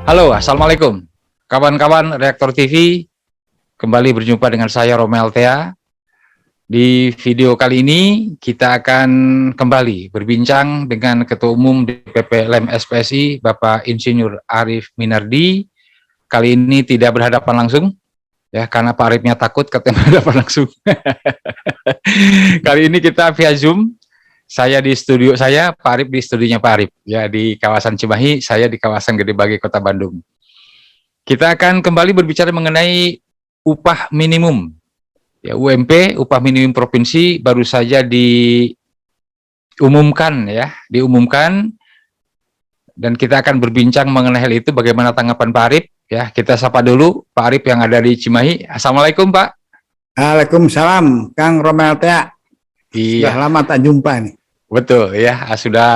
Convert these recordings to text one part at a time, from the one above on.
Halo, Assalamualaikum. Kawan-kawan Reaktor TV, kembali berjumpa dengan saya Romel Thea. Di video kali ini kita akan kembali berbincang dengan Ketua Umum DPP LEM SPSI, Bapak Insinyur Arief Minardi. Kali ini tidak berhadapan langsung, ya karena Pak Ariefnya takut katanya berhadapan langsung. Kali ini kita via Zoom. Saya di studio saya, Pak Arief di studionya Pak Arief, ya di kawasan Cimahi, saya di kawasan Gede Bage, Kota Bandung. Kita akan kembali berbicara mengenai upah minimum. Ya, UMP, upah minimum provinsi baru saja diumumkan dan kita akan berbincang mengenai hal itu. Bagaimana tanggapan Pak Arief? Ya, kita sapa dulu Pak Arief yang ada di Cimahi. Assalamualaikum, Pak. Waalaikumsalam, Kang Romel Thea. Iya. Sudah lama tak jumpa nih. Betul ya, sudah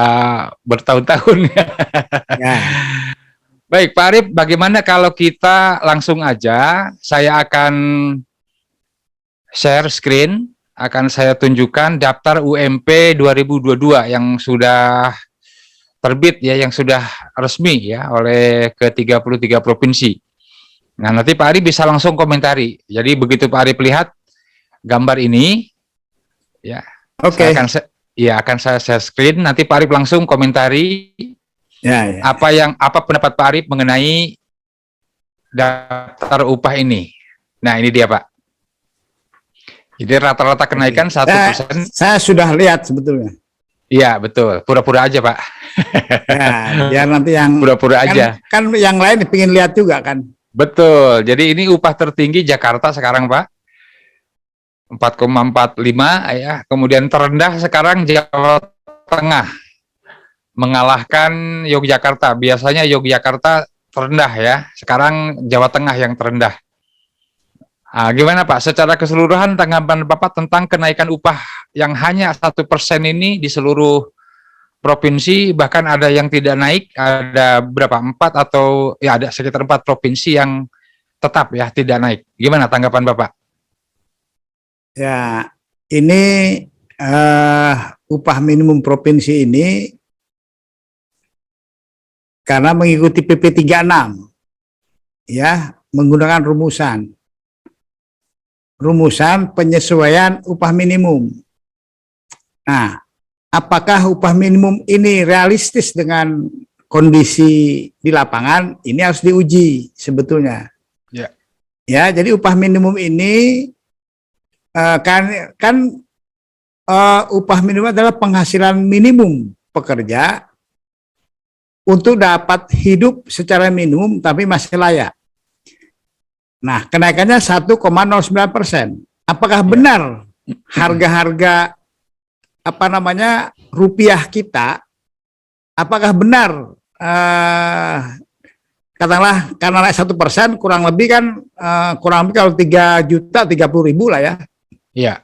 bertahun-tahun. Ya. Baik, Pak Arief, bagaimana kalau kita langsung aja, saya akan share screen, akan saya tunjukkan daftar UMP 2022 yang sudah terbit ya, yang sudah resmi ya oleh ke-33 provinsi. Nah, nanti Pak Arief bisa langsung komentari. Jadi begitu Pak Arief lihat gambar ini, ya, Oke. akan saya share screen, nanti Pak Arief langsung komentari. Ya. Apa pendapat Pak Arief mengenai daftar upah ini? Nah, ini dia, Pak. Jadi rata-rata kenaikan 1%. Saya sudah lihat sebetulnya. Iya, betul. Pura-pura aja, Pak. Ya, biar nanti yang pura-pura aja. Kan yang lain pengen lihat juga kan. Betul. Jadi ini upah tertinggi Jakarta sekarang, Pak. 4,45 ya. Kemudian terendah sekarang Jawa Tengah. Mengalahkan Yogyakarta. Biasanya Yogyakarta terendah ya, sekarang Jawa Tengah yang terendah. Nah, gimana Pak, secara keseluruhan tanggapan Bapak tentang kenaikan upah yang hanya 1% ini di seluruh provinsi, bahkan ada yang tidak naik, ada berapa, 4 atau ya ada sekitar 4 provinsi yang tetap ya tidak naik. Gimana tanggapan Bapak? Ya, ini upah minimum provinsi ini karena mengikuti PP 36 ya, menggunakan rumusan penyesuaian upah minimum. Nah, apakah upah minimum ini realistis dengan kondisi di lapangan? Ini harus diuji sebetulnya. Ya. Ya, jadi upah minimum ini upah minimum adalah penghasilan minimum pekerja untuk dapat hidup secara minimum tapi masih layak. Nah, kenaikannya 1,09%. Apakah benar harga-harga rupiah kita? Apakah benar katakanlah karena naik 1% kurang lebih kan kurang lebih kalau 3.030.000 lah ya. Iya.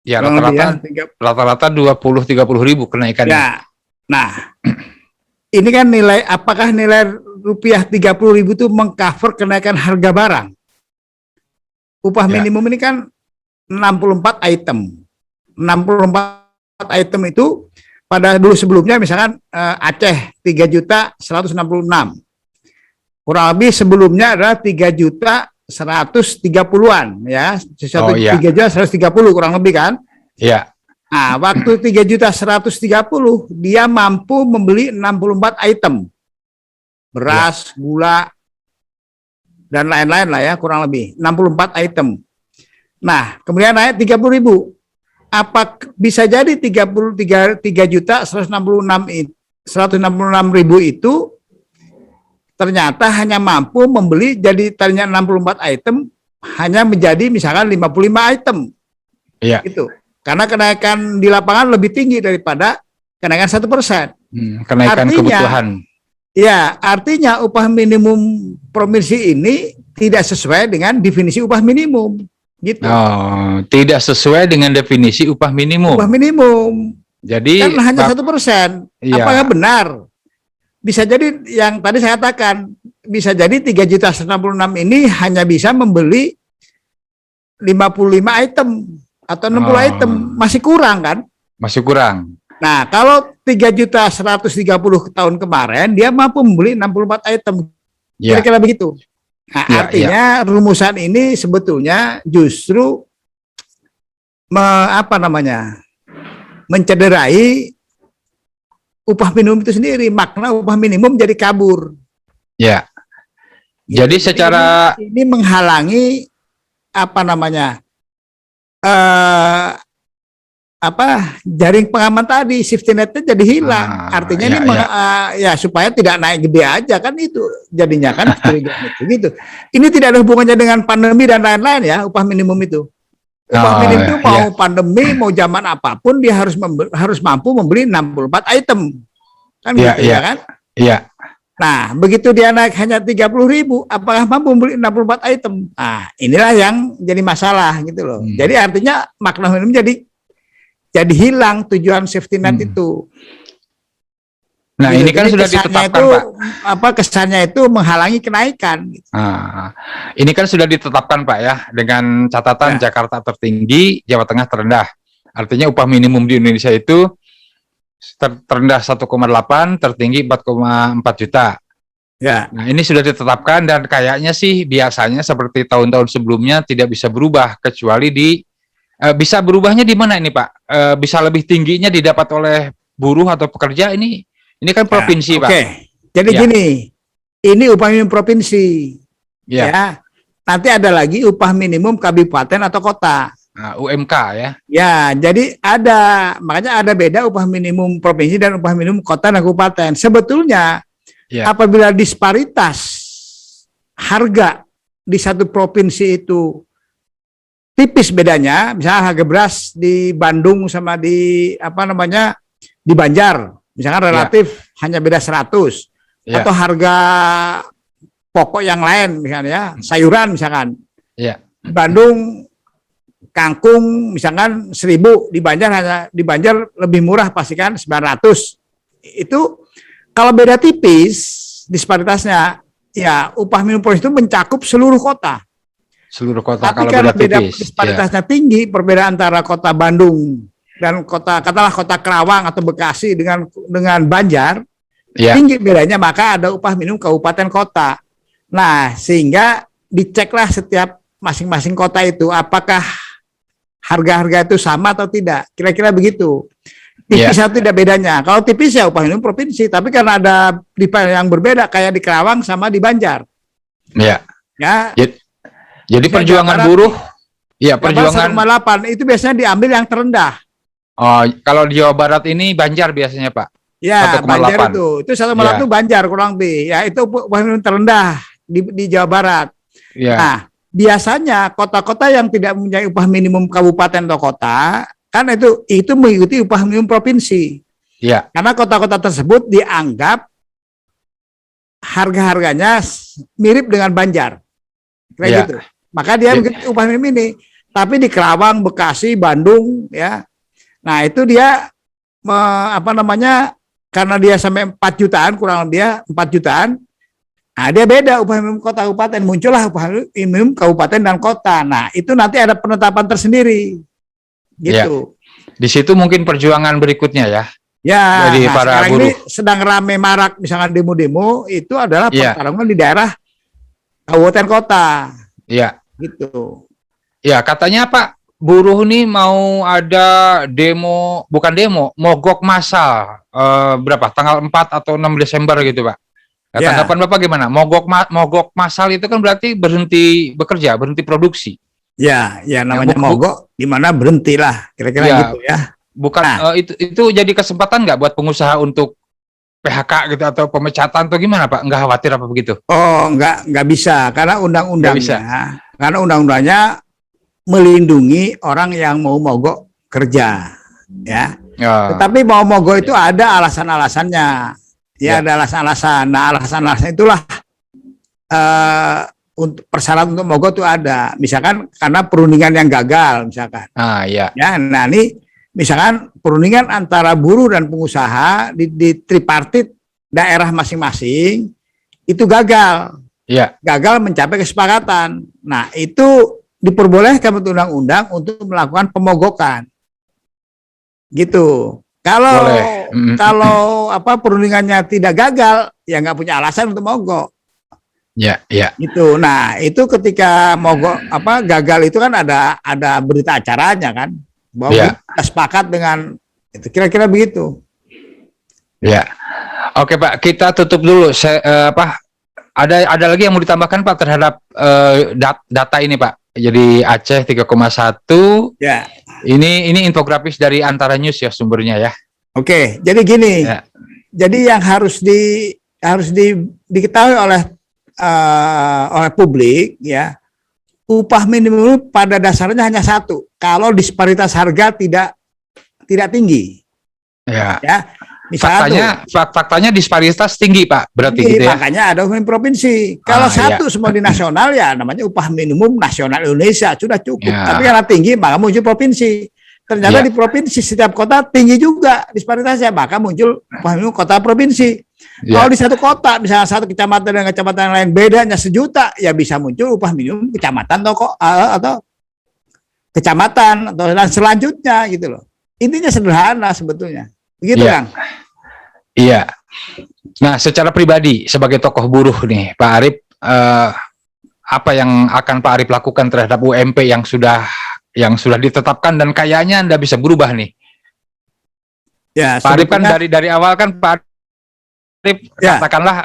Ya, rata-rata 20-30 ribu kenaikannya. Ya. Nah, ini kan apakah nilai rupiah 30.000 itu mengcover kenaikan harga barang? Upah minimum ini kan 64 item. 64 item itu pada dulu sebelumnya misalkan Aceh 3.166. Kurang lebih sebelumnya adalah 3.130-an ya. 3.130 kurang lebih kan? Iya. Nah, waktu 3.130 dia mampu membeli 64 item. Beras, gula, dan lain-lain lah ya, kurang lebih 64 item. Nah, kemudian naik 30.000. Apa bisa jadi 3.166.000 itu ternyata hanya mampu membeli, jadi tadinya 64 item hanya menjadi misalkan 55 item. Iya. Itu. Karena kenaikan di lapangan lebih tinggi daripada kenaikan 1%. Kenaikan kebutuhan. Ya, artinya upah minimum provinsi ini tidak sesuai dengan definisi upah minimum. Gitu. Oh, tidak sesuai dengan definisi upah minimum. Upah minimum. Jadi kan hanya 1%. Iya. Apakah benar? Bisa jadi yang tadi saya katakan, bisa jadi 3.166 ini hanya bisa membeli 55 item atau 60 item, masih kurang kan? Masih kurang. Nah, kalau 3.130 tahun kemarin dia mampu membeli 64 item. Ya, Kira-kira begitu. Nah, ya, ya. artinya rumusan ini sebetulnya justru apa namanya, mencederai upah minimum itu sendiri. Makna upah minimum jadi kabur. Ya. Gitu. Jadi Jadi secara ini menghalangi apa namanya, eh, apa, jaring pengaman tadi, safety netnya jadi hilang. Artinya ini ya, ya, ya supaya tidak naik gede aja kan, itu jadinya kan kecurigaan itu gitu. Ini tidak ada hubungannya dengan pandemi dan lain-lain ya, upah minimum itu. Upah minimum itu ya, mau pandemi mau zaman apapun dia harus mampu membeli 64 item kan ya, gitu ya, ya kan. ya, Nah, begitu dia naik hanya 30.000, apakah mampu membeli 64 item? Nah, inilah yang jadi masalah gitu loh. Hmm. Jadi artinya makna minimum jadi hilang tujuan safety net itu. Nah, Gitu. ini kan Jadi sudah kesannya ditetapkan, itu, Pak. kesannya itu menghalangi kenaikan. Gitu. Ini kan sudah ditetapkan, Pak, ya, dengan catatan Ya. Jakarta tertinggi, Jawa Tengah terendah. Artinya upah minimum di Indonesia itu terendah 1,8, tertinggi 4,4 juta. Ya. Nah, ini sudah ditetapkan dan kayaknya sih biasanya seperti tahun-tahun sebelumnya tidak bisa berubah kecuali bisa berubahnya di mana ini, Pak? Bisa lebih tingginya didapat oleh buruh atau pekerja ini kan provinsi, Pak. Oke. Jadi Ya. gini, ini upah minimum provinsi. Ya. Ya. Nanti ada lagi upah minimum kabupaten atau kota. UMK ya. Ya, jadi makanya ada beda upah minimum provinsi dan upah minimum kota dan kabupaten. Sebetulnya apabila disparitas harga di satu provinsi itu tipis bedanya, misalnya harga beras di Bandung sama di di Banjar, misalkan relatif hanya beda 100, atau harga pokok yang lain misalnya sayuran misalkan. Di Bandung kangkung misalkan 1.000, di Banjar lebih murah pasti kan 900. Itu kalau beda tipis disparitasnya, ya upah minimum provinsi itu mencakup seluruh kota. Seluruh kota. Tapi kalau karena beda tipis, disparitasnya tinggi, perbedaan antara kota Bandung dan katakanlah kota Kerawang atau Bekasi dengan Banjar, tinggi bedanya, maka ada upah minimum kabupaten kota. Nah, sehingga diceklah setiap masing-masing kota itu apakah harga-harga itu sama atau tidak. Kira-kira begitu. Tipis atau tidak bedanya. Kalau tipis ya upah minimum provinsi, tapi karena ada yang berbeda kayak di Kerawang sama di Banjar. Ya. Jadi misalnya perjuangan buruh, ya perjuangan 1,8 itu biasanya diambil yang terendah. Oh, kalau di Jawa Barat ini Banjar biasanya, Pak. Ya, 1,8. Banjar itu 1,8 itu Banjar kurang lebih. Ya, itu upah minimum terendah di Jawa Barat. Ya. Nah, biasanya kota-kota yang tidak mempunyai upah minimum kabupaten atau kota, kan itu mengikuti upah minimum provinsi. Ya. Karena kota-kota tersebut dianggap harga-harganya mirip dengan Banjar. Kayak gitu. Maka dia mengikuti upah minimum ini. Tapi di Kerawang, Bekasi, Bandung, ya. Nah, itu dia karena dia sampai 4 jutaan, kurang lebih 4 jutaan. Nah, dia beda upah minimum kota kabupaten, muncullah upah minimum kabupaten dan kota. Nah, itu nanti ada penetapan tersendiri. Gitu. Ya. Di situ mungkin perjuangan berikutnya ya. Ya, dari para sekarang buruh. ini sedang rame marak misalkan demo-demo, itu adalah pertarungan di daerah kabupaten kota. Iya. Gitu. Ya, katanya Pak, buruh ini mau ada demo, bukan demo, mogok massal berapa? Tanggal 4 atau 6 Desember gitu, Pak. Tanggapan Bapak gimana? Mogok massal itu kan berarti berhenti bekerja, berhenti produksi. Ya, namanya mogok gimana berhentilah, kira-kira gitu ya. Bukan itu jadi kesempatan nggak buat pengusaha untuk PHK gitu atau pemecatan atau gimana, Pak? Nggak khawatir apa begitu? Oh, nggak bisa karena undang-undangnya melindungi orang yang mau mogok kerja, ya. Tetapi mau mogok itu ada alasan-alasannya, ada alasan-alasan. Nah, alasan-alasan itulah untuk persyaratan untuk mogok itu ada. Misalkan karena perundingan yang gagal, misalkan. Nah, ini misalkan perundingan antara buruh dan pengusaha di tripartit daerah masing-masing itu gagal. Gagal mencapai kesepakatan. Nah, itu diperbolehkan menurut undang-undang untuk melakukan pemogokan. Gitu. Kalau perundingannya tidak gagal, ya nggak punya alasan untuk mogok. Ya. Itu. Nah, itu ketika mogok gagal itu kan ada berita acaranya kan bahwa Ya. kita sepakat dengan itu kira-kira begitu. Ya. Oke Pak, kita tutup dulu. Ada lagi yang mau ditambahkan Pak terhadap data ini Pak? Jadi Aceh 3,1. Ya. Ini infografis dari Antara News ya sumbernya ya. Oke, jadi gini. Ya. Jadi yang harus diketahui oleh publik ya, upah minimum pada dasarnya hanya satu. Kalau disparitas harga tidak tinggi. Ya. Faktanya disparitas tinggi Pak, berarti tinggi, gitu ya. Makanya ada upah provinsi. Kalau satu semua di nasional ya namanya upah minimum nasional Indonesia sudah cukup. Tapi karena tinggi maka muncul provinsi. Ternyata di provinsi setiap kota tinggi juga disparitasnya, maka muncul upah minimum kota provinsi. Kalau di satu kota, misalnya satu kecamatan dengan kecamatan lain bedanya 1 juta, ya bisa muncul upah minimum kecamatan atau kecamatan atau dan selanjutnya gitu loh. Intinya sederhana sebetulnya. Begitu Kang. Iya. Nah, secara pribadi sebagai tokoh buruh nih, Pak Arip, apa yang akan Pak Arip lakukan terhadap UMP yang sudah ditetapkan dan kayaknya Anda bisa berubah nih? Ya, Pak Arip kan dari awal kan Pak Arip katakanlah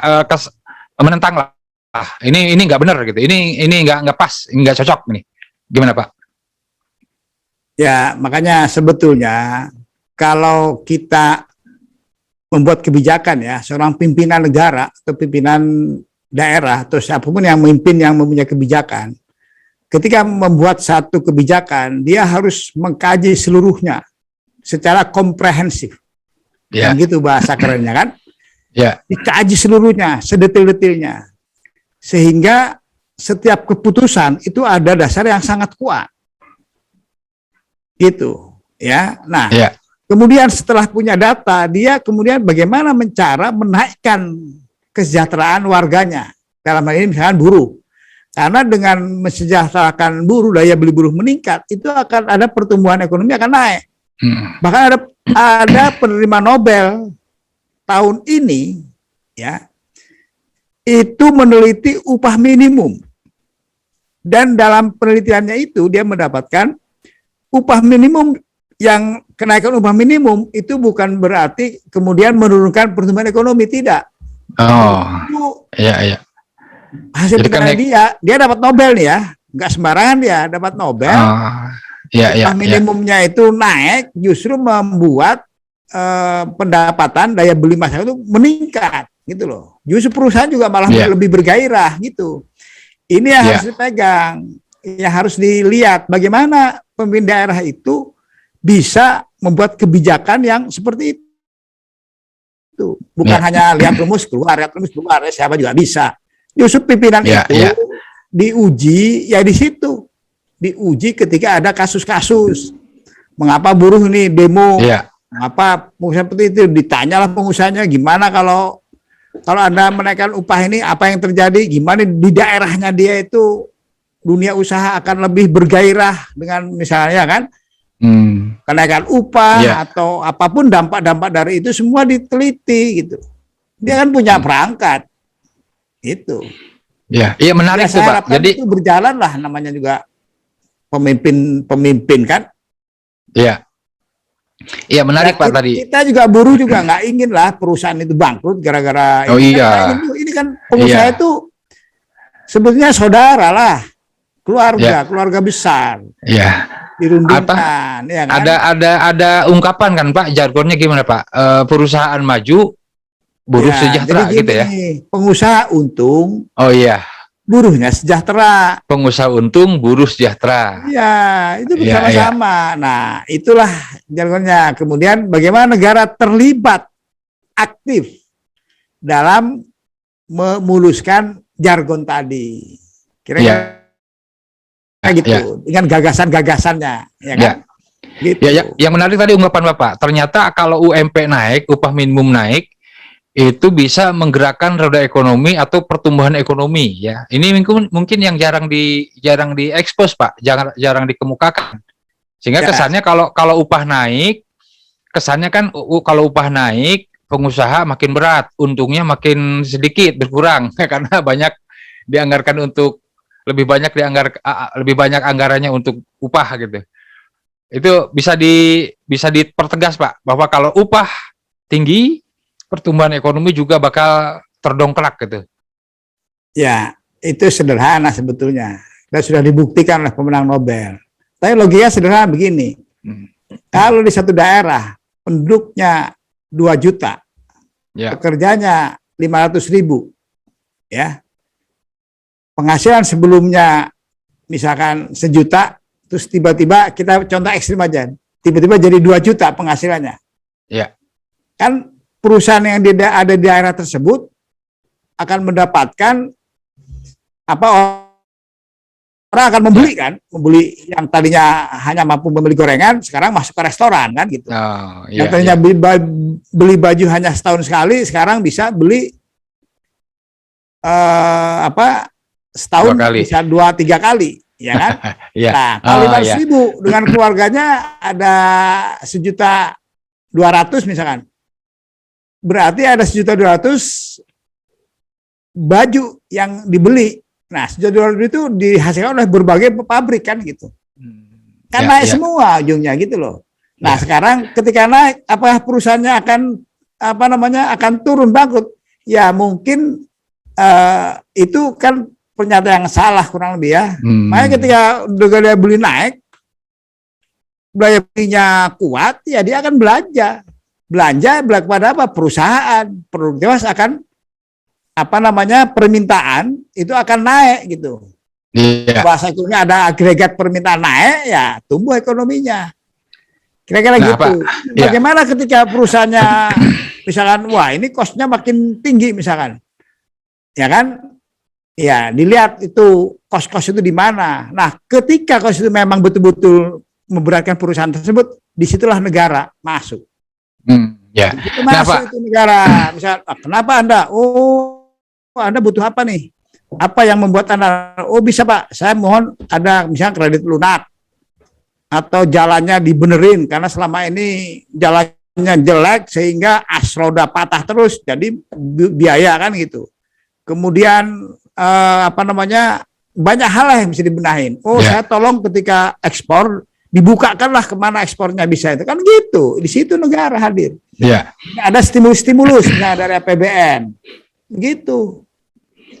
menentang lah. Ini nggak benar gitu. Ini nggak pas, nggak cocok nih. Gimana Pak? Ya, makanya sebetulnya kalau kita membuat kebijakan ya, seorang pimpinan negara atau pimpinan daerah atau siapapun yang memimpin yang mempunyai kebijakan, ketika membuat satu kebijakan, dia harus mengkaji seluruhnya secara komprehensif. Dan gitu bahasa kerennya kan? Dikaji seluruhnya, sedetil-detilnya. Sehingga setiap keputusan itu ada dasar yang sangat kuat. Gitu. Ya. Nah, kemudian setelah punya data, dia kemudian bagaimana menaikkan kesejahteraan warganya. Dalam hal ini misalkan buruh. Karena dengan mensejahterakan buruh, daya beli buruh meningkat, itu akan ada pertumbuhan ekonomi akan naik. Bahkan ada penerima Nobel tahun ini, ya, itu meneliti upah minimum. Dan dalam penelitiannya itu dia mendapatkan upah minimum yang kenaikan upah minimum itu bukan berarti kemudian menurunkan pertumbuhan ekonomi, tidak. Iya. Hasil penelitian dia dapat Nobel nih ya, nggak sembarangan dia dapat Nobel. Upah minimumnya itu naik, justru membuat pendapatan daya beli masyarakat itu meningkat, gitu loh. Justru perusahaan juga malah lebih bergairah, gitu. Ini yang harus dipegang, yang harus dilihat bagaimana pemimpin daerah itu bisa membuat kebijakan yang seperti itu. Bukan hanya lihat rumus keluar, siapa juga bisa. Justru pimpinan itu diuji ya di situ, diuji ketika ada kasus-kasus. Mengapa buruh ini demo? Mengapa pengusaha seperti itu? Ditanyalah pengusahanya, gimana kalau Anda menaikkan upah ini, apa yang terjadi? Gimana di daerahnya dia itu dunia usaha akan lebih bergairah dengan misalnya kan kenaikan upah atau apapun dampak-dampak dari itu semua diteliti gitu. Dia kan punya perangkat. Itu. Iya menarik tuh Pak. Jadi itu berjalan lah, namanya juga pemimpin kan. Iya menarik Pak tadi. Kita juga buruh juga nggak ingin lah perusahaan itu bangkrut gara-gara ini kan pengusaha itu sebetulnya saudara lah, keluarga besar. Dirundingkan, ya kan? Ada ungkapan kan Pak, jargonnya gimana Pak? Perusahaan maju, buruh sejahtera gitu ya. Pengusaha untung. Buruhnya sejahtera. Pengusaha untung, buruh sejahtera. Iya, itu bersama-sama. Nah, itulah jargonnya. Kemudian bagaimana negara terlibat aktif dalam memuluskan jargon tadi. Kira-kira gitu. Dengan gagasan-gagasannya, ya kan? Gitu. Yang menarik tadi ungkapan Bapak. Ternyata kalau UMP naik, upah minimum naik, itu bisa menggerakkan roda ekonomi atau pertumbuhan ekonomi ya. Ini mungkin yang jarang diekspos Pak, jarang dikemukakan. Sehingga kesannya kalau upah naik, kesannya kan kalau upah naik pengusaha makin berat, untungnya makin sedikit berkurang karena banyak dianggarkan untuk lebih banyak anggarannya untuk upah gitu. Itu bisa dipertegas Pak bahwa kalau upah tinggi, pertumbuhan ekonomi juga bakal terdongkrak gitu. Ya, itu sederhana sebetulnya. Dan sudah dibuktikan oleh pemenang Nobel. Tapi logikanya sederhana begini. Kalau di satu daerah penduduknya 2 juta, Ya. pekerjanya 500.000, ya. Penghasilan sebelumnya misalkan 1 juta, terus tiba-tiba kita contoh ekstrim aja, tiba-tiba jadi 2 juta penghasilannya. Ya. Kan perusahaan yang ada di daerah tersebut akan mendapatkan apa, orang akan membeli kan, membeli yang tadinya hanya mampu membeli gorengan, sekarang masuk ke restoran kan gitu. Oh, yang iya, tadinya iya. beli baju hanya setahun sekali, sekarang bisa beli setahun 2 kali. bisa 2-3 kali, ya kan? Iya. Nah, kalau Oh, 500 iya. ribu dengan keluarganya ada 1.200.000 misalkan, berarti ada 1.200.000 baju yang dibeli. Nah, 1.200.000 itu dihasilkan oleh berbagai pabrik kan gitu. Kan Ya, naik ya. semua ujungnya gitu loh. Nah, Ya. sekarang ketika naik, apakah perusahaannya akan akan turun bangkrut? Ya mungkin itu kan pernyataan yang salah kurang lebih ya. Makanya ketika dia beli naik, daya belinya kuat, ya dia akan belanja kepada apa? Perusahaan, produktivitas akan permintaan itu akan naik gitu. Iya. Bahasa itunya ada agregat permintaan naik, ya tumbuh ekonominya. Kira-kira Nah, gitu. Pak, ya. Bagaimana ketika perusahaannya misalkan, wah ini kosnya makin tinggi misalkan, ya kan? Ya dilihat itu kos-kos itu di mana. Nah, ketika kos itu memang betul-betul memberatkan perusahaan tersebut, disitulah negara masuk. Ya. Itu Nah, masuk Pak. itu negara. Misal, kenapa Anda? Oh, Anda butuh apa nih? Apa yang membuat Anda? Oh bisa Pak, saya mohon ada misalnya kredit lunak atau jalannya dibenerin karena selama ini jalannya jelek sehingga as roda patah terus, jadi biaya kan gitu. Kemudian banyak hal yang bisa dibenahin. Oh Ya. saya tolong ketika ekspor dibukakanlah kemana ekspornya bisa, itu kan gitu. Di situ negara hadir. Ya. Ada stimulus dari APBN gitu.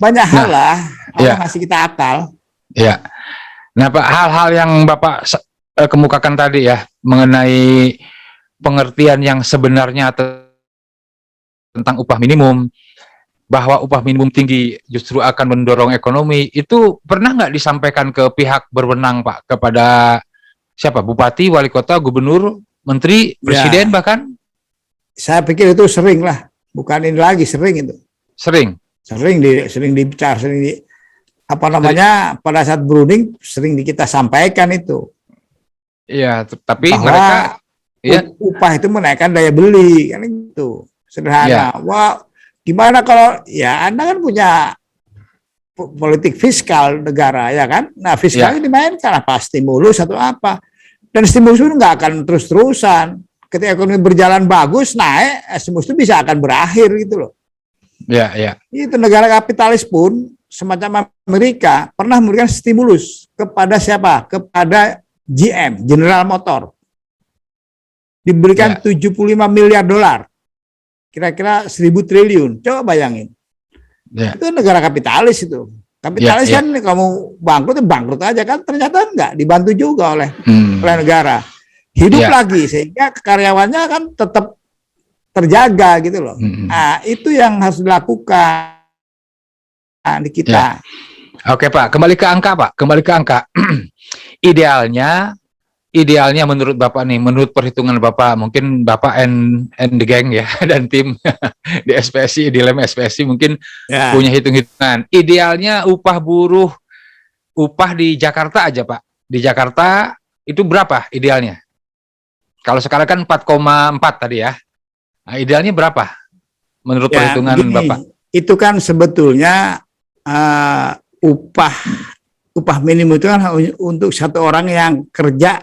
Banyak hal lah Allah ngasih kita akal. Ya. Nah, Pak, hal-hal yang Bapak kemukakan tadi ya mengenai pengertian yang sebenarnya tentang upah minimum, bahwa upah minimum tinggi justru akan mendorong ekonomi, itu pernah nggak disampaikan ke pihak berwenang Pak, kepada siapa? Bupati, wali kota, gubernur, menteri, presiden Ya, bahkan? saya pikir itu sering lah, bukan ini lagi, sering itu. Sering Dibicara, pada saat berunding sering kita sampaikan itu. Iya, tapi Bahwa mereka ya, upah itu menaikkan daya beli kan itu. Sederhana. ya, Wah, gimana kalau ya Anda kan punya politik fiskal negara ya kan? Nah, fiskalnya ya, dimainkan apa stimulus atau apa. Dan stimulus itu nggak akan terus-terusan. Ketika ekonomi berjalan bagus, naik, stimulus itu bisa akan berakhir gitu loh. ya, ya. Itu negara kapitalis pun semacam Amerika pernah memberikan stimulus kepada siapa? Kepada GM, General Motor. Diberikan Ya. 75 miliar dolar. Kira-kira 1.000 triliun. Coba bayangin. Ya. Itu negara kapitalis itu. Kapitalis Ya, ya. kan kamu bangkrut aja kan, ternyata enggak, dibantu juga oleh negara. Hidup Ya. lagi sehingga karyawannya kan tetap terjaga gitu loh. Nah, itu yang harus dilakukan di kita. Ya. Oke Pak, kembali ke angka Pak, kembali ke angka. Idealnya menurut Bapak nih, menurut perhitungan Bapak, mungkin Bapak and the gang ya, dan tim di SPSI, di lem SPSI mungkin Ya. punya hitung-hitungan. Idealnya upah di Jakarta aja Pak. Di Jakarta itu berapa idealnya? Kalau sekarang kan 4,4 tadi ya. Nah, idealnya berapa menurut perhitungan begini, Bapak? itu kan sebetulnya upah minimum itu kan untuk satu orang yang kerja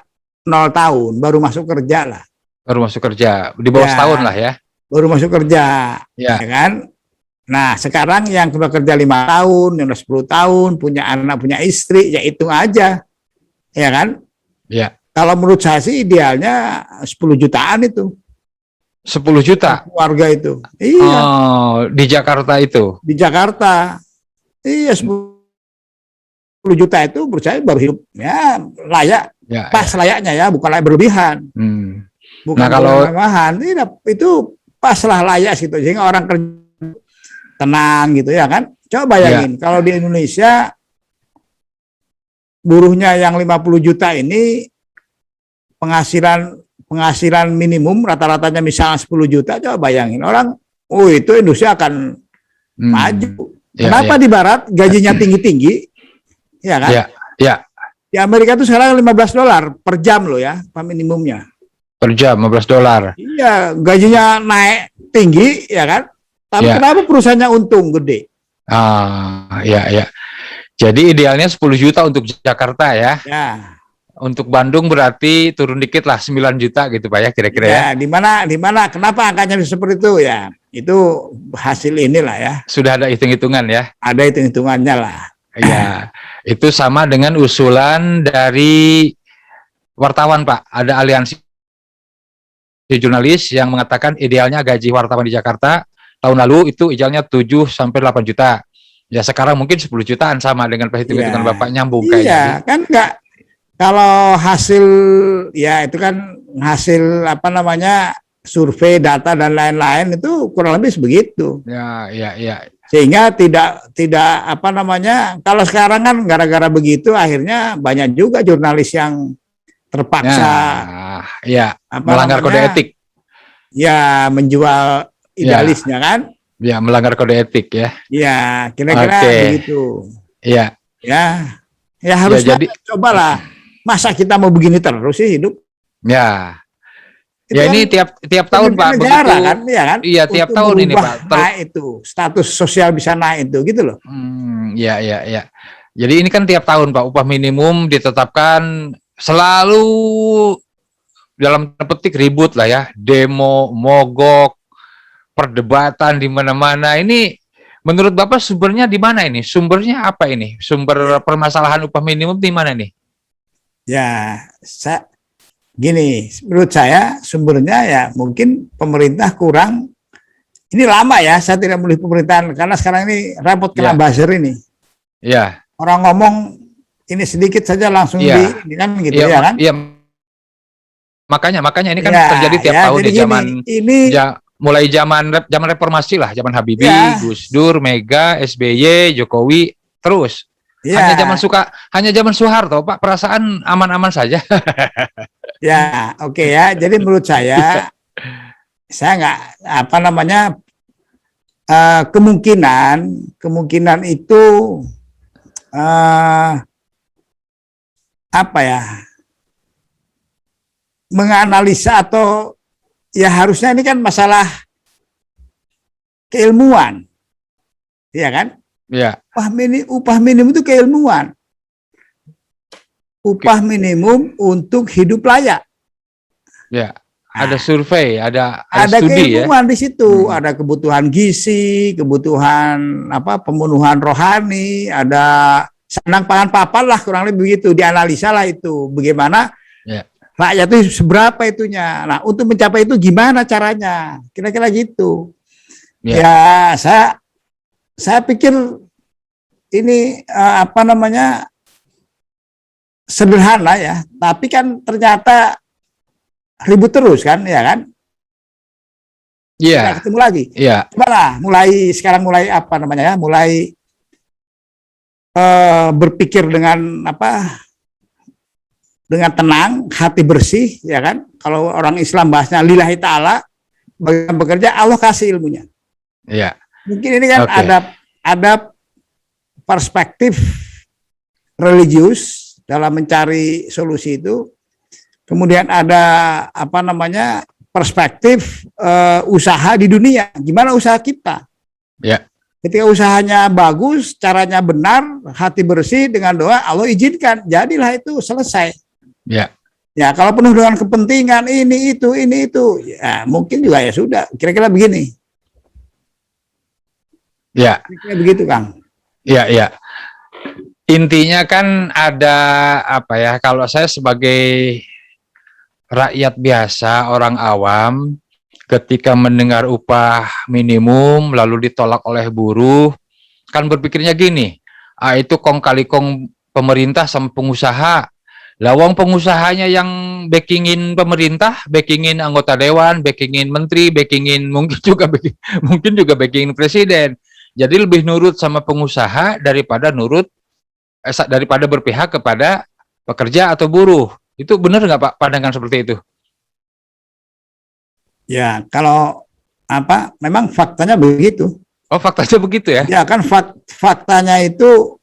0 tahun, baru masuk kerja lah. Baru masuk kerja, di bawah setahun lah ya. Baru masuk kerja, Ya. ya kan? Nah, sekarang yang sudah kerja 5 tahun, yang udah 10 tahun, punya anak, punya istri, ya hitung aja, ya kan? Ya. Kalau menurut saya sih idealnya 10 jutaan itu 10 juta. keluarga itu. Iya, Oh, di Jakarta itu. di Jakarta. Iya, 10 juta itu menurut saya baru hidup ya layak, Ya, pas ya. layaknya ya, bukan layak berlebihan, Hmm. bukan Nah, kalau berlebihan. Itu pas lah layak gitu, sehingga orang kerja tenang gitu ya kan. Coba ya, bayangin kalau di Indonesia buruhnya yang 50 juta ini penghasilan penghasilan minimum rata-ratanya misalnya 10 juta, coba bayangin orang, oh itu industri akan maju. ya, Kenapa ya, di barat gajinya tinggi-tinggi, ya kan? ya, ya. Di Amerika tuh sekarang $15 per jam loh ya, upah minimumnya. Per jam $15. Iya, gajinya naik tinggi, ya kan? Tapi Ya. kenapa perusahaannya untung gede? Ah, ya, ya. Jadi idealnya 10 juta untuk Jakarta ya. Ya, Untuk Bandung berarti turun dikit lah 9 juta gitu Pak ya kira-kira ya. ya di mana? Kenapa angkanya seperti itu ya? Itu hasil inilah ya. Sudah ada hitung-hitungan ya. Ada hitung-hitungannya lah. Ya, itu sama dengan usulan dari wartawan Pak. Ada aliansi jurnalis yang mengatakan idealnya gaji wartawan di Jakarta tahun lalu itu idealnya 7 sampai 8 juta. Ya sekarang mungkin 10 jutaan sama dengan perhitungan Iya, Bapak nyambung iya kayaknya. kan enggak. Kalau hasil ya itu kan hasil apa namanya survei, data dan lain-lain itu kurang lebih begitu. Ya, ya, ya. Sehingga tidak apa namanya, kalau sekarang kan gara-gara begitu akhirnya banyak juga jurnalis yang terpaksa Nah, ya, apa melanggar kode namanya etik. ya menjual Ya, idealisnya kan. ya melanggar kode etik ya. Ya kira-kira Oke. begitu. Ya, Ya ya harusnya jadi cobalah, masa kita mau begini terus sih hidup. ya. Itu Ya kan ini tiap tahun Pak negara begitu. kan, ya kan? Iya, tiap Untuk tahun ini merubah Pak. naik itu, status sosial bisa naik itu, gitu loh. Ya, ya, ya. Jadi ini kan tiap tahun Pak upah minimum ditetapkan selalu dalam tanda petik ribut lah ya, demo, mogok, perdebatan di mana-mana. Ini menurut Bapak sumbernya di mana ini? Sumbernya apa ini? Sumber permasalahan upah minimum di mana nih? Ya, gini, menurut saya sumbernya ya mungkin pemerintah kurang. Ini lama ya, saya tidak memilih pemerintahan karena sekarang ini repot kena buzzer ini. Iya. Orang ngomong ini sedikit saja langsung ini kan gitu ya kan? Iya. Makanya ini kan Ya, terjadi tiap tahun jadi di zaman ini mulai zaman reformasi lah, zaman Habibie, ya, Gus Dur, Mega, SBY, Jokowi, terus. ya, Hanya zaman Soeharto, Pak, perasaan aman-aman saja. ya, oke ya. Jadi menurut saya nggak apa namanya kemungkinan itu apa ya, menganalisa atau ya harusnya ini kan masalah keilmuan, ya kan? Ya. Upah minimum itu keilmuan. Upah minimum untuk hidup layak. Ya. Ada survei, ada keilmuan studi ya. di situ, ada kebutuhan gizi, kebutuhan apa pemenuhan rohani, ada sandang pangan papan lah kurang lebih begitu, dianalisa lah itu bagaimana rakyat itu seberapa itunya. Nah, untuk mencapai itu gimana caranya? Kira-kira gitu. Ya, saya pikir ini apa namanya sederhana ya, tapi kan ternyata ribut terus kan, ya kan? Iya. Ketemu lagi. Iya. Cobalah mulai apa namanya ya, mulai berpikir dengan apa? Dengan tenang, hati bersih, ya kan? Kalau orang Islam bahasnya lillahi ta'ala, bagaimana bekerja, Allah kasih ilmunya. Iya. Mungkin ini kan ada perspektif religius dalam mencari solusi itu. Kemudian ada apa namanya perspektif usaha di dunia. Gimana usaha kita? Ya. Ketika usahanya bagus, caranya benar, hati bersih dengan doa, Allah izinkan, jadilah itu selesai. Ya. Ya kalau penuh dengan kepentingan ini itu, ya mungkin juga ya sudah. Kira-kira begini. Ya, Kira-kira begitu, Kang. ya, ya. Intinya kan ada apa ya? Kalau saya sebagai rakyat biasa, orang awam, ketika mendengar upah minimum lalu ditolak oleh buruh, kan berpikirnya gini, itu kong kali kong pemerintah sama pengusaha. Lawang pengusahanya yang backingin pemerintah, backingin anggota dewan, backingin menteri, backingin mungkin juga mungkin juga backingin presiden. Jadi lebih nurut sama pengusaha daripada berpihak kepada pekerja atau buruh. Itu benar nggak Pak pandangan seperti itu? Ya, kalau memang faktanya begitu. Oh, faktanya begitu ya? Ya kan faktanya itu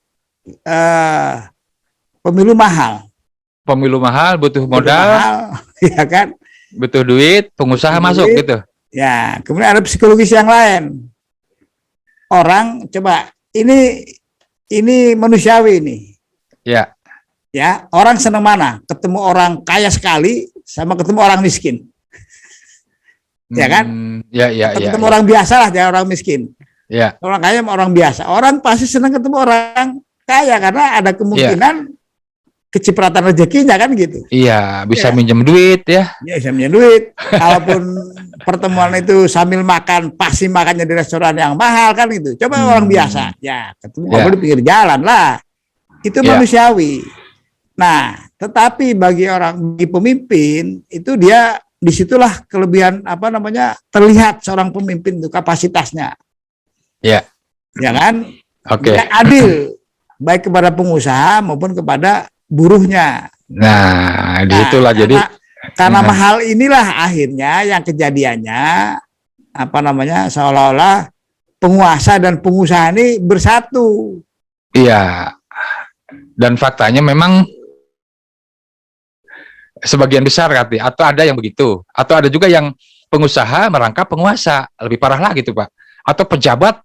eh, pemilu mahal. Pemilu mahal, butuh Pemilu modal, mahal, ya kan? butuh duit, pengusaha masuk Duit. gitu. Ya, kemudian ada psikologis yang lain. Orang coba ini manusiawi ini. Ya. Ya, orang senang mana? Ketemu orang kaya sekali sama ketemu orang miskin. Ya kan? Ya, ya, ya. Ketemu orang biasa lah, jangan orang miskin. Ya. Orang kaya sama orang biasa. Orang pasti senang ketemu orang kaya karena ada kemungkinan kecipratan rezekinya kan gitu. Iya, bisa Ya. minjem duit ya. Ya, bisa minjem duit. Kalaupun pertemuan itu sambil makan, pasti makannya di restoran yang mahal kan gitu. Coba orang biasa, ya ketemu ngobrol di pinggir jalan lah. Itu manusiawi. Nah, tetapi bagi pemimpin itu dia disitulah kelebihan terlihat seorang pemimpin itu kapasitasnya. Ya. Ya kan? Oke. Dia adil baik kepada pengusaha maupun kepada buruhnya. Nah, disitulah jadi karena mahal inilah akhirnya yang kejadiannya seolah-olah penguasa dan pengusaha ini bersatu. iya. Dan faktanya memang sebagian besar atau ada yang begitu, atau ada juga yang pengusaha merangkap penguasa, lebih parah lagi tuh Pak. Atau pejabat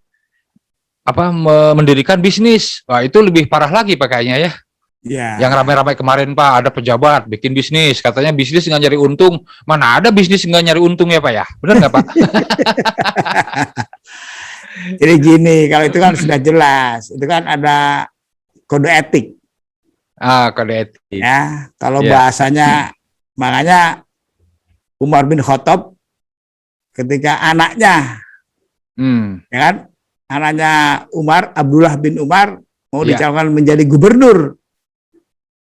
mendirikan bisnis. Wah, itu lebih parah lagi Pak kayaknya ya. Ya. Yang ramai-ramai kemarin Pak, ada pejabat bikin bisnis, katanya bisnis nggak nyari untung. Mana ada bisnis nggak nyari untung ya Pak ya? Benar nggak Pak? Jadi gini, kalau itu kan sudah jelas, itu kan ada kode etik. Kode etik. Ya, kalau bahasanya, makanya Umar bin Khattab ketika anaknya, ya kan, anaknya Umar, Abdullah bin Umar mau dicalonkan menjadi gubernur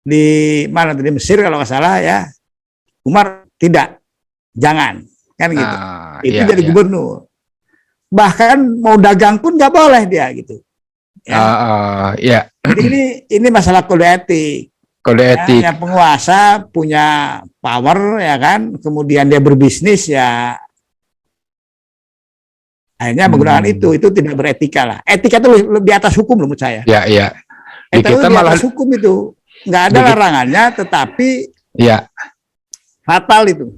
di mana tadi Mesir kalau nggak salah ya, Umar tidak, jangan kan gitu, itu jadi gubernur, bahkan mau dagang pun nggak boleh dia gitu. Ya. Jadi ini masalah kode etik. Kode etik. Yang penguasa punya power ya kan, kemudian dia berbisnis ya, akhirnya menggunakan itu tidak beretika lah. Etika itu lebih atas hukum loh menurut saya. Ya, iya. Etika itu lebih atas hukum itu. Nggak ada larangannya, tetapi fatal itu.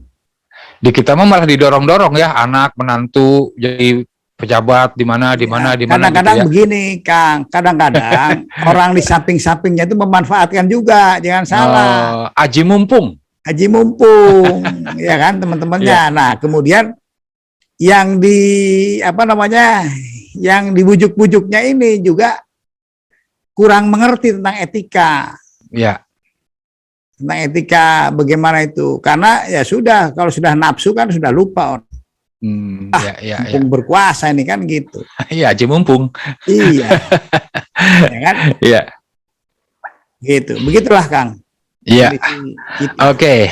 Di kita mah malah didorong-dorong ya, anak menantu jadi pejabat di mana. Kadang-kadang gitu begini, Kang. Kadang-kadang orang di samping-sampingnya itu memanfaatkan juga, jangan salah. Aji mumpung, ya kan teman-temannya. Nah, kemudian yang yang dibujuk-bujuknya ini juga kurang mengerti tentang etika. Ya. Tentang etika bagaimana itu. Karena ya sudah, kalau sudah nafsu kan sudah lupa orang. Mumpung berkuasa ini kan gitu. Iya, aji mumpung. Iya. Ya kan? Iya. Gitu. Begitulah, Kang. Iya. Oke.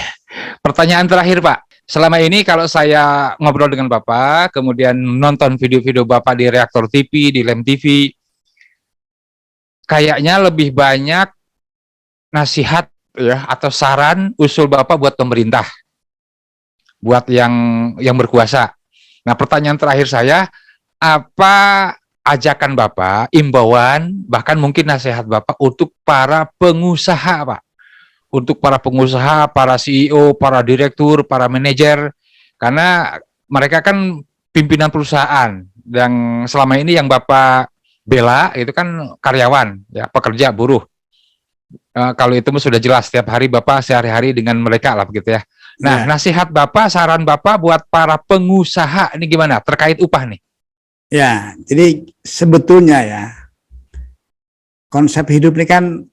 Pertanyaan terakhir, Pak. Selama ini kalau saya ngobrol dengan Bapak, kemudian nonton video-video Bapak di Reaktor TV, di Lem TV, kayaknya lebih banyak nasihat ya atau saran usul Bapak buat pemerintah, buat yang berkuasa. Nah, pertanyaan terakhir saya, apa ajakan Bapak, imbauan, bahkan mungkin nasihat Bapak untuk para pengusaha, Pak? Untuk para pengusaha, para CEO, para direktur, para manajer, karena mereka kan pimpinan perusahaan, yang selama ini yang Bapak bela itu kan karyawan, ya pekerja, buruh. Kalau itu sudah jelas, setiap hari Bapak sehari-hari dengan mereka lah begitu ya. Nah, nasihat Bapak, saran Bapak buat para pengusaha ini gimana terkait upah nih? Ya, jadi sebetulnya ya konsep hidup ini kan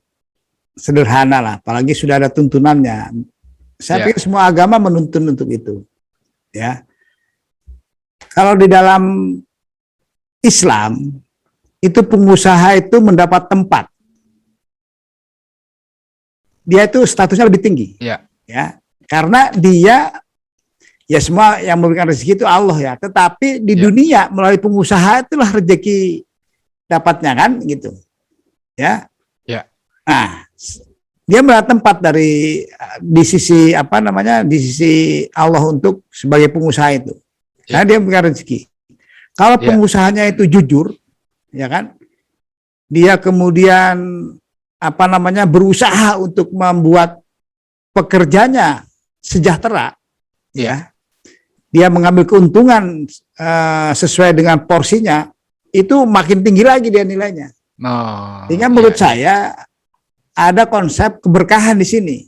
sederhana lah, apalagi sudah ada tuntunannya. Saya Ya, pikir semua agama menuntun untuk itu. Ya, kalau di dalam Islam itu pengusaha itu mendapat tempat, dia itu statusnya lebih tinggi, ya, ya, karena dia ya semua yang memberikan rezeki itu Allah ya, tetapi di Ya. dunia melalui pengusaha itulah rezeki dapatnya kan gitu, ya. Ya. Nah, dia mendapat tempat dari di sisi apa namanya di sisi Allah untuk sebagai pengusaha itu, karena dia memberikan rezeki. Kalau Ya. pengusahanya itu jujur, ya kan, dia kemudian apa namanya berusaha untuk membuat pekerjanya sejahtera, ya, dia mengambil keuntungan sesuai dengan porsinya, itu makin tinggi lagi dia nilainya. Oh, Sehingga menurut ya. saya ada konsep keberkahan di sini.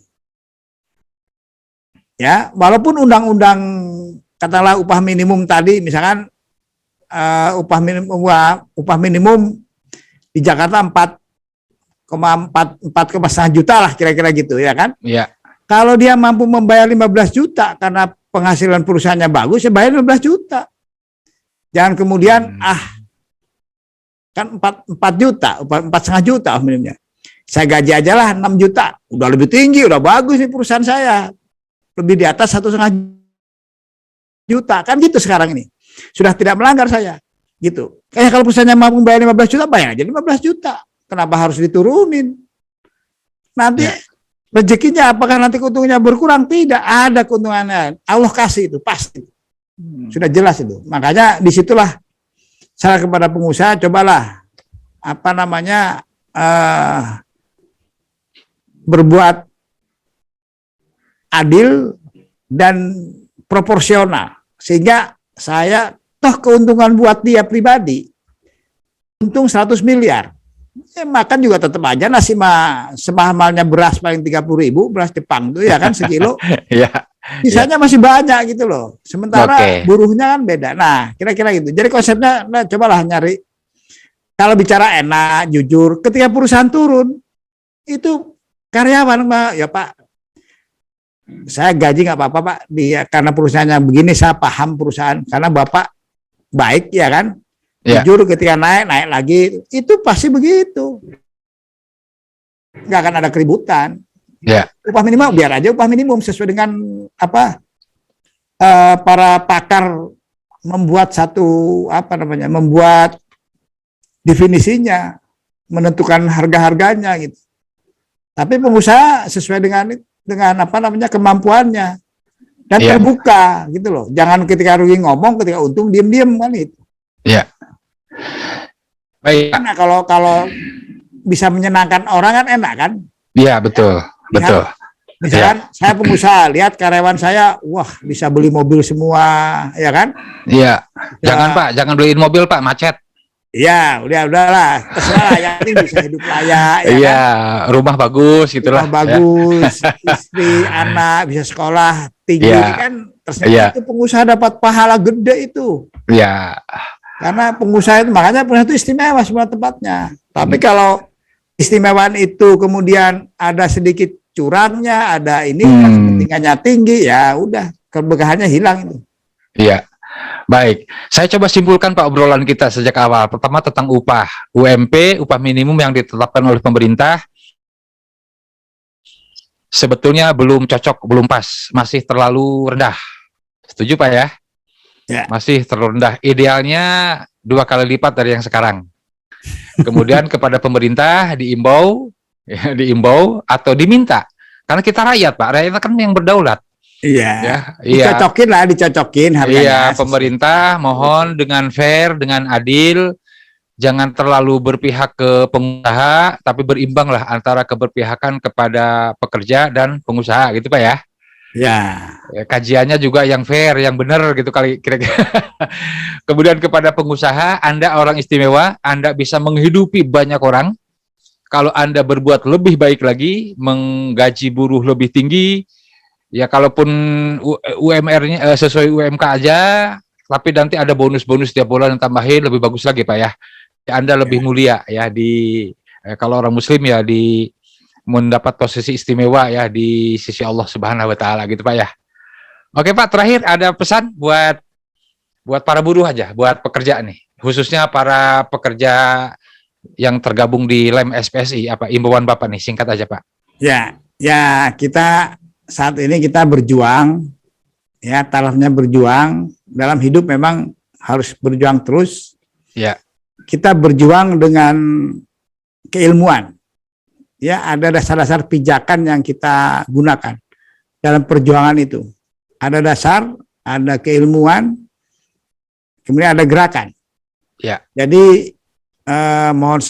Ya, walaupun undang-undang katakanlah upah minimum tadi, misalkan upah minimum di Jakarta 4,4 juta lah kira-kira gitu ya kan. Ya. Kalau dia mampu membayar 15 juta karena penghasilan perusahaannya bagus, ya bayar 15 juta. Jangan kemudian kan 4 juta, 4,5 juta minimumnya. Saya gaji aja lah 6 juta, udah lebih tinggi, udah bagus nih perusahaan saya. Lebih di atas 1,5 juta, kan gitu sekarang ini. Sudah tidak melanggar saya, gitu. Kayak kalau perusahaannya mampu bayar 15 juta, bayar aja 15 juta. Kenapa harus diturunin? Nanti rezekinya apakah nanti keuntungannya berkurang? Tidak, ada keuntungannya. Allah kasih itu, pasti. Sudah jelas itu. Makanya disitulah saya kepada pengusaha, cobalah apa namanya berbuat adil dan proporsional, sehingga saya toh keuntungan buat dia pribadi untung 100 miliar, makan juga tetap aja nasi semahalnya beras paling 30.000, beras Jepang tuh ya kan sekilo. Ya. Sisanya masih banyak gitu loh. Sementara Oke. buruhnya kan beda. Nah, kira-kira gitu. Jadi konsepnya, nah, cobalah nyari. Kalau bicara enak, jujur, ketika perusahaan turun, itu karyawan, ya Pak, saya gaji nggak apa-apa Pak, dia karena perusahaannya begini, saya paham perusahaan, karena Bapak baik ya kan, Ya. jujur, ketika naik lagi, itu pasti begitu. Nggak akan ada keributan. Ya. Upah minimal biar aja upah minimum sesuai dengan apa para pakar membuat satu apa namanya membuat definisinya, menentukan harga-harganya gitu. Tapi pengusaha sesuai dengan apa namanya kemampuannya dan Ya. terbuka gitu loh. Jangan ketika rugi ngomong, ketika untung diem-diem kan itu. Ya. Baik. Nah, kalau bisa menyenangkan orang kan enak kan? Iya, betul. Betul. Misalkan saya pengusaha, lihat karyawan saya, wah bisa beli mobil semua, ya kan? Iya. Ya. Jangan Pak, jangan beliin mobil Pak, macet. Iya, udahlah, terserah, yang penting bisa hidup layak, ya Iya, kan? rumah bagus gitulah. Rumah bagus, istri, anak bisa sekolah tinggi, Iya. kan? Ternyata Iya. itu pengusaha dapat pahala gede itu. Iya. Karena pengusaha itu, makanya pengusaha itu istimewa semua tempatnya. Tapi kalau istimewaan itu kemudian ada sedikit curangnya, ada ini kepentingannya tinggi, ya udah keberkahannya hilang itu. Iya. Baik, saya coba simpulkan Pak obrolan kita sejak awal. Pertama tentang upah, UMP, upah minimum yang ditetapkan oleh pemerintah, sebetulnya belum cocok, belum pas, masih terlalu rendah. Setuju Pak ya? Ya. Masih terlalu rendah. Idealnya 2 kali lipat dari yang sekarang. Kemudian kepada pemerintah diimbau atau diminta, karena kita rakyat Pak, rakyat kan yang berdaulat. Iya. Ya, iya. Dicocokin harganya. Iya, pemerintah mohon dengan fair, dengan adil, jangan terlalu berpihak ke pengusaha, tapi berimbanglah antara keberpihakan kepada pekerja dan pengusaha, gitu Pak ya. Ya. Ya, kajiannya juga yang fair, yang benar gitu kali kira-kira. Kemudian kepada pengusaha, Anda orang istimewa, Anda bisa menghidupi banyak orang. Kalau Anda berbuat lebih baik lagi, menggaji buruh lebih tinggi, ya kalaupun UMR-nya sesuai UMK aja, tapi nanti ada bonus-bonus tiap bulan yang tambahin lebih bagus lagi Pak ya. Anda lebih mulia ya kalau orang Muslim ya mendapat posisi istimewa ya di sisi Allah Subhanahu Wa Taala gitu Pak ya. Oke Pak, terakhir ada pesan buat para buruh aja, buat pekerja nih, khususnya para pekerja yang tergabung di LEM SPSI, apa imbauan Bapak nih, singkat aja Pak. Ya, kita saat ini kita berjuang, ya tarafnya berjuang, dalam hidup memang harus berjuang terus. Ya. Kita berjuang dengan keilmuan, ya ada dasar-dasar pijakan yang kita gunakan dalam perjuangan itu. Ada dasar, ada keilmuan, kemudian ada gerakan. Ya. Jadi mohon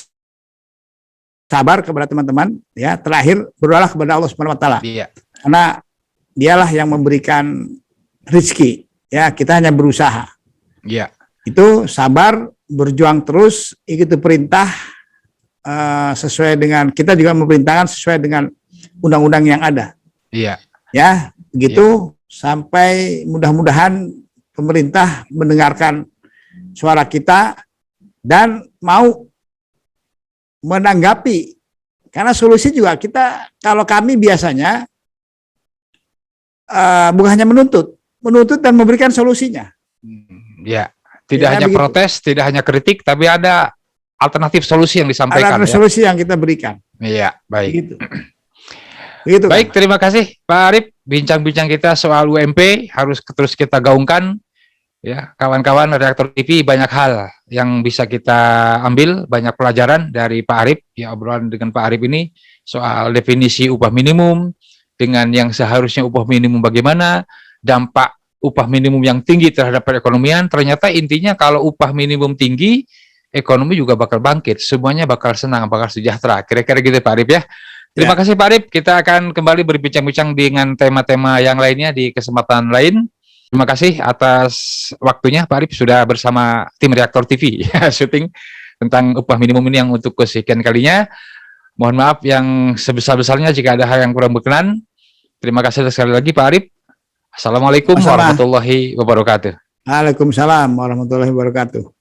sabar kepada teman-teman, ya. Terakhir berdoalah kepada Allah Subhanahu Wa Taala, Ya. karena dialah yang memberikan rezeki, ya kita hanya berusaha. Ya. Itu sabar, berjuang terus, ikuti perintah sesuai dengan, kita juga memerintahkan sesuai dengan undang-undang yang ada. Iya. Ya, begitu sampai mudah-mudahan pemerintah mendengarkan suara kita dan mau menanggapi, karena solusi juga kita, kalau kami biasanya bukan hanya menuntut dan memberikan solusinya. Ya, tidak Ya, hanya begitu. protes, tidak hanya kritik, tapi ada alternatif solusi yang disampaikan. Ada solusi yang kita berikan. Iya, baik. Begitu. Begitu, Baik, kan? terima kasih Pak Arif. Bincang-bincang kita soal UMP harus terus kita gaungkan. Ya, kawan-kawan Reaktor TV, banyak hal yang bisa kita ambil, banyak pelajaran dari Pak Arif. Ya, obrolan dengan Pak Arif ini soal definisi upah minimum dengan yang seharusnya upah minimum bagaimana, dampak upah minimum yang tinggi terhadap perekonomian. Ternyata intinya kalau upah minimum tinggi, ekonomi juga bakal bangkit, semuanya bakal senang, bakal sejahtera. Kira-kira gitu Pak Arif ya. Terima kasih Pak Arif. Kita akan kembali berbincang-bincang dengan tema-tema yang lainnya di kesempatan lain. Terima kasih atas waktunya Pak Arif, sudah bersama tim Reaktor TV ya, syuting tentang upah minimum ini yang untuk kesekian kalinya. Mohon maaf yang sebesar-besarnya jika ada hal yang kurang berkenan. Terima kasih sekali lagi Pak Arif. Assalamualaikum warahmatullahi wabarakatuh. Waalaikumsalam warahmatullahi wabarakatuh.